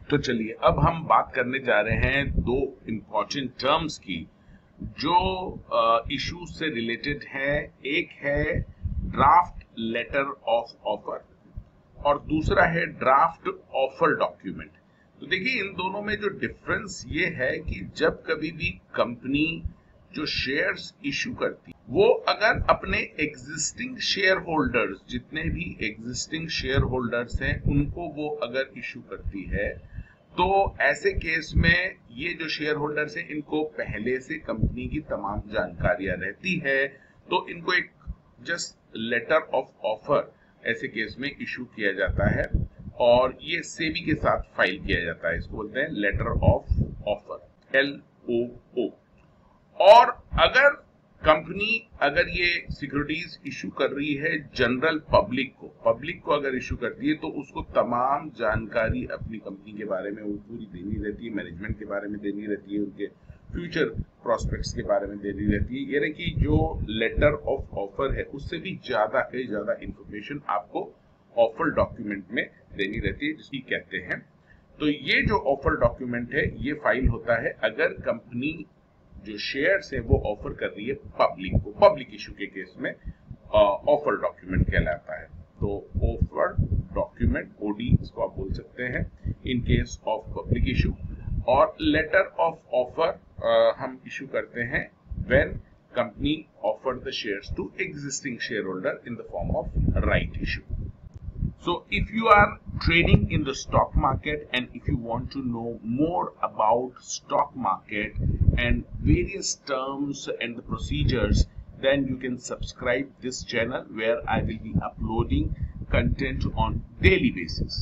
तो चलिए अब हम बात करने जा रहे हैं दो इम्पोर्टेंट टर्म्स की जो इश्यूज से रिलेटेड है। एक है ड्राफ्ट लेटर ऑफ ऑफर और दूसरा है ड्राफ्ट ऑफर डॉक्यूमेंट। तो देखिए इन दोनों में जो डिफरेंस ये है कि जब कभी भी कंपनी जो शेयर्स इशू करती वो अगर अपने एग्जिस्टिंग शेयर होल्डर्स, जितने भी एग्जिस्टिंग शेयर होल्डर्स हैं, उनको वो अगर इशू करती है तो ऐसे केस में ये जो शेयर होल्डर्स हैं इनको पहले से कंपनी की तमाम जानकारियां रहती है, तो इनको एक जस्ट लेटर ऑफ ऑफर ऐसे केस में इशू किया जाता है और ये सेबी के साथ फाइल किया जाता है। इसको बोलते हैं लेटर ऑफ ऑफर, LOO। और अगर कंपनी अगर ये सिक्योरिटीज इशू कर रही है जनरल पब्लिक को अगर इशू करती है तो उसको तमाम जानकारी अपनी कंपनी के बारे में वो पूरी देनी रहती है, मैनेजमेंट के बारे में देनी रहती है, उनके फ्यूचर प्रोस्पेक्ट्स के बारे में देनी रहती है। यानी कि जो लेटर ऑफ ऑफर है उससे भी ज्यादा से ज्यादा इंफॉर्मेशन आपको ऑफर डॉक्यूमेंट में देनी रहती है, जिसकी कहते हैं। तो ये जो ऑफर डॉक्यूमेंट है ये फाइल होता है अगर कंपनी जो शेयर्स है वो ऑफर कर रही है पब्लिक को। पब्लिक इशू के केस में ऑफर डॉक्यूमेंट कहलाता है। तो ऑफर डॉक्यूमेंट OD इसको आप बोल सकते हैं in case of public issue. और लेटर ऑफ ऑफर हम इशू करते हैं when company offer the shares to existing share holder in the form of right issue. So if you are trading in the stock market and if you want to know more about stock market and various terms and the procedures, then you can subscribe this channel where I will be uploading content on daily basis.